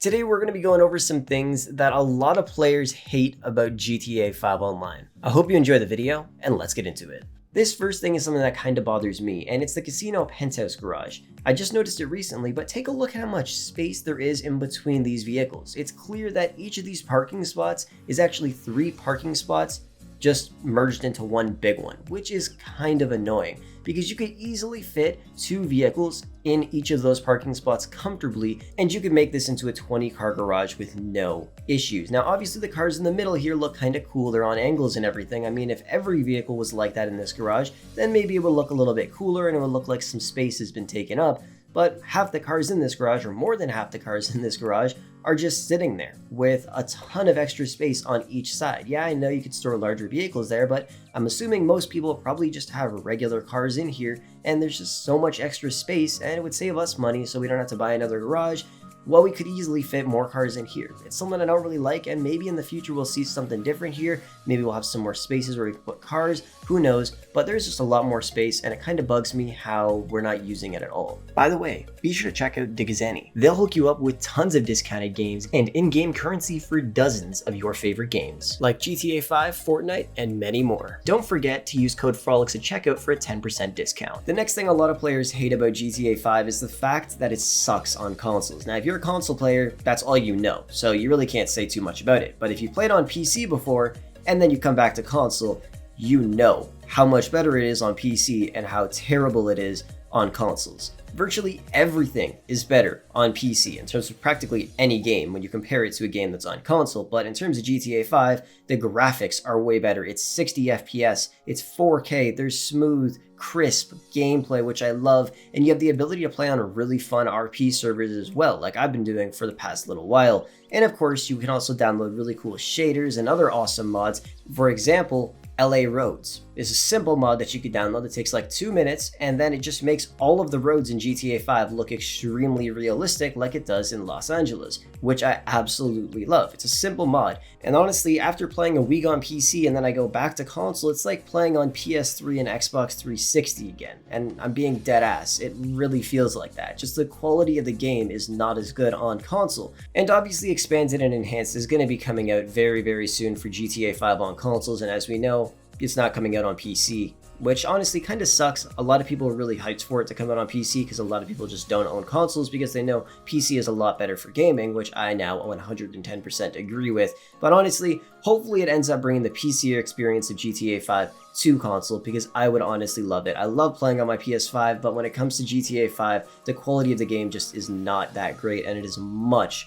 Today we're going to be going over some things that a lot of players hate about GTA 5 Online. I hope you enjoy the video, and let's get into it. This first thing is something that kind of bothers me, and it's the casino penthouse garage. I just noticed it recently, but take a look at how much space there is in between these vehicles. It's clear that each of these parking spots is actually 3 parking spots just merged into one big one, which is kind of annoying because you could easily fit 2 vehicles in each of those parking spots comfortably, and you could make this into a 20-car garage with no issues. Now, obviously the cars in the middle here look kind of cool. They're on angles and everything. I mean, if every vehicle was like that in this garage, then maybe it would look a little bit cooler and it would look like some space has been taken up. But half the cars in this garage, or more than half the cars in this garage, are just sitting there with a ton of extra space on each side. Yeah, I know you could store larger vehicles there, but I'm assuming most people probably just have regular cars in here, and there's just so much extra space, and it would save us money so we don't have to buy another garage. Well, we could easily fit more cars in here. It's something I don't really like, and maybe in the future we'll see something different here. Maybe we'll have some more spaces where we can put cars, who knows, but there's just a lot more space, and it kind of bugs me how we're not using it at all. By the way, be sure to check out Digizani. They'll hook you up with tons of discounted games and in-game currency for dozens of your favorite games, like GTA 5, Fortnite, and many more. Don't forget to use code Frolickz at checkout for a 10% discount. The next thing a lot of players hate about GTA 5 is the fact that it sucks on consoles. Now, if you're a console player, that's all you know, so you really can't say too much about it. But if you played on PC before, and then you come back to console, you know how much better it is on PC and how terrible it is on consoles. Virtually everything is better on PC in terms of practically any game when you compare it to a game that's on console, but in terms of GTA 5, the graphics are way better. It's 60 FPS, it's 4K, there's smooth, crisp gameplay, which I love, and you have the ability to play on a really fun RP servers as well, like I've been doing for the past little while. And of course, you can also download really cool shaders and other awesome mods. For example, LA Roads is a simple mod that you could download that takes like 2 minutes, and then it just makes all of the roads in GTA 5 look extremely realistic like it does in Los Angeles, which I absolutely love. It's a simple mod, and honestly, after playing a week on PC and then I go back to console, it's like playing on PS3 and Xbox 360 again, and I'm being dead ass. It really feels like that. Just the quality of the game is not as good on console, and obviously Expanded and Enhanced is going to be coming out very, very soon for GTA 5 on consoles, and as we know, it's not coming out on PC, which honestly kind of sucks. A lot of people are really hyped for it to come out on PC because a lot of people just don't own consoles because they know PC is a lot better for gaming, which I now 110% agree with. But honestly, hopefully it ends up bringing the PC experience of GTA 5 to console because I would honestly love it. I love playing on my PS5, but when it comes to GTA 5, the quality of the game just is not that great, and it is much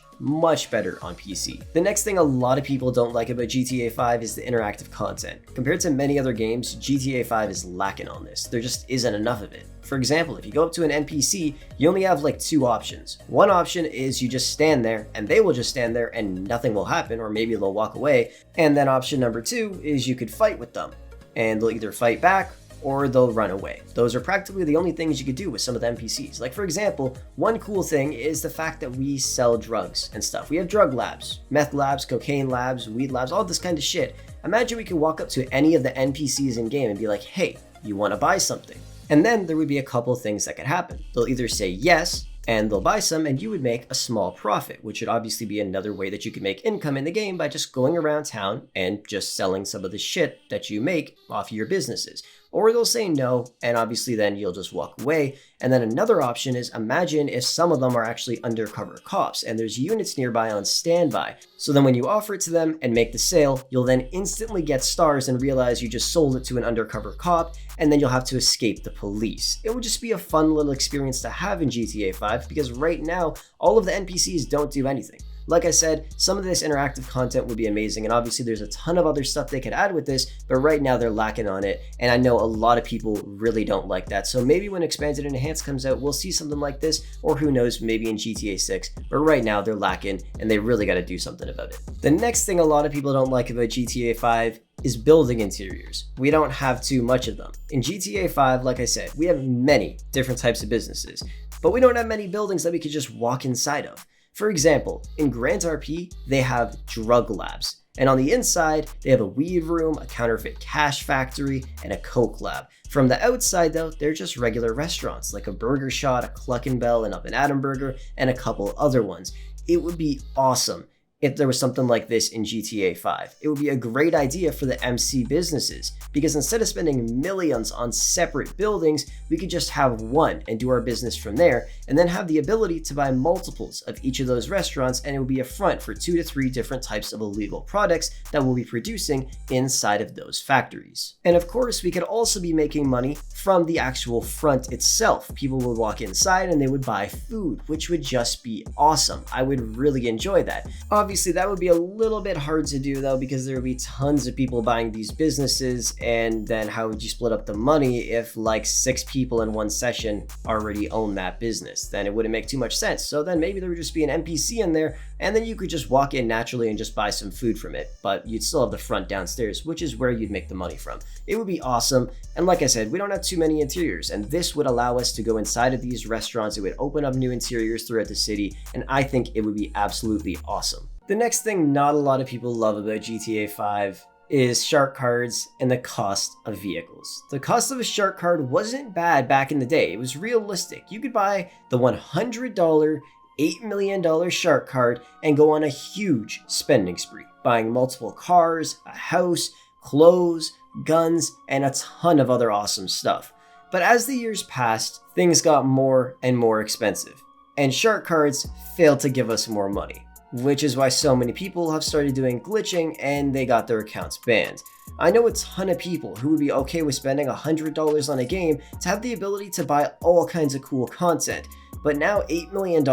better on PC. The next thing a lot of people don't like about GTA 5 is the interactive content. Compared to many other games, GTA 5 is lacking on this. There just isn't enough of it. For example, if you go up to an NPC, you only have like 2 options. One option is you just stand there and they will just stand there and nothing will happen, or maybe they'll walk away. And then option number 2 is you could fight with them and they'll either fight back or they'll run away. Those are practically the only things you could do with some of the NPCs. Like for example, one cool thing is the fact that we sell drugs and stuff. We have drug labs, meth labs, cocaine labs, weed labs, all this kind of shit. Imagine we could walk up to any of the NPCs in game and be like, hey, you want to buy something? And then there would be a couple things that could happen. They'll either say yes, and they'll buy some, and you would make a small profit, which would obviously be another way that you could make income in the game by just going around town and just selling some of the shit that you make off of your businesses. Or they'll say no, and obviously then you'll just walk away. And then another option is, imagine if some of them are actually undercover cops and there's units nearby on standby. So then when you offer it to them and make the sale, you'll then instantly get stars and realize you just sold it to an undercover cop, and then you'll have to escape the police. It would just be a fun little experience to have in GTA 5 because right now, all of the NPCs don't do anything. Like I said, some of this interactive content would be amazing, and obviously there's a ton of other stuff they could add with this, but right now they're lacking on it, and I know a lot of people really don't like that. So maybe when Expanded and Enhanced comes out, we'll see something like this, or who knows, maybe in GTA 6, but right now they're lacking, and they really got to do something about it. The next thing a lot of people don't like about GTA 5 is building interiors. We don't have too much of them. In GTA 5, like I said, we have many different types of businesses, but we don't have many buildings that we could just walk inside of. For example, in Grand RP, they have drug labs. And on the inside, they have a weed room, a counterfeit cash factory, and a coke lab. From the outside though, they're just regular restaurants like a Burger Shot, a Cluck and Bell, an Up and Adam Burger, and a couple other ones. it would be awesome if there was something like this in GTA 5. It would be a great idea for the MC businesses, because instead of spending millions on separate buildings, we could just have one and do our business from there, and then have the ability to buy multiples of each of those restaurants, and it would be a front for 2 to 3 different types of illegal products that we'll be producing inside of those factories. And of course, we could also be making money from the actual front itself. People would walk inside and they would buy food, which would just be awesome. I would really enjoy that. Obviously, that would be a little bit hard to do though, because there would be tons of people buying these businesses, and then how would you split up the money if like 6 people in one session already own that business? Then it wouldn't make too much sense. So then maybe there would just be an NPC in there, and then you could just walk in naturally and just buy some food from it, but you'd still have the front downstairs, which is where you'd make the money from. It would be awesome. And like I said, we don't have too many interiors, and this would allow us to go inside of these restaurants. It would open up new interiors throughout the city, and I think it would be absolutely awesome. The next thing not a lot of people love about GTA 5 is shark cards and the cost of vehicles. The cost of a shark card wasn't bad back in the day. It was realistic. You could buy the $100 $8 million shark card and go on a huge spending spree, buying multiple cars, a house, clothes, guns, and a ton of other awesome stuff. But as the years passed, things got more and more expensive, and shark cards failed to give us more money, which is why so many people have started doing glitching and they got their accounts banned. I know a ton of people who would be okay with spending $100 on a game to have the ability to buy all kinds of cool content, but now $8 million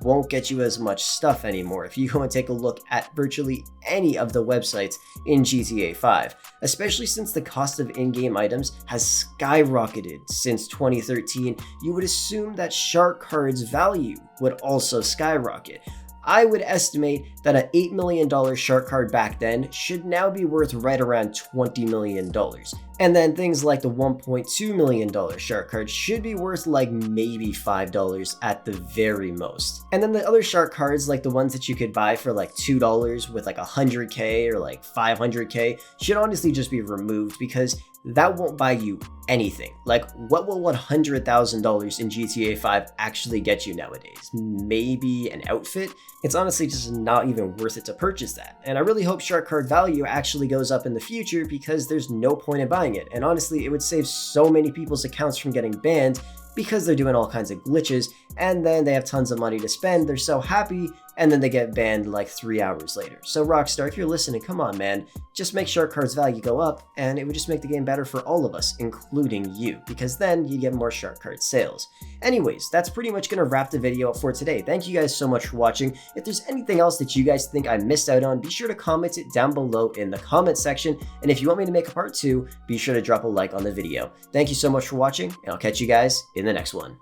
won't get you as much stuff anymore if you go and take a look at virtually any of the websites in GTA 5, especially since the cost of in-game items has skyrocketed since 2013. You would assume that shark cards' value would also skyrocket. I would estimate that an $8 million shark card back then should now be worth right around $20 million. And then things like the $1.2 million shark card should be worth like maybe $5 at the very most. And then the other shark cards, like the ones that you could buy for like $2 with like 100k or like 500k, should honestly just be removed, because that won't buy you anything. Like, what will $100,000 in GTA 5 actually get you nowadays? Maybe an outfit? It's honestly just not even worth it to purchase that. And I really hope shark card value actually goes up in the future, because there's no point in buying it. And honestly, it would save so many people's accounts from getting banned, because they're doing all kinds of glitches, and then they have tons of money to spend, they're so happy, and then they get banned like 3 hours later. So Rockstar, if you're listening, come on man, just make shark cards value go up, and it would just make the game better for all of us, including you, because then you get more shark card sales. Anyways, that's pretty much gonna wrap the video up for today. Thank you guys so much for watching. If there's anything else that you guys think I missed out on, be sure to comment it down below in the comment section, and if you want me to make a part 2, be sure to drop a like on the video. Thank you so much for watching, and I'll catch you guys in the next one.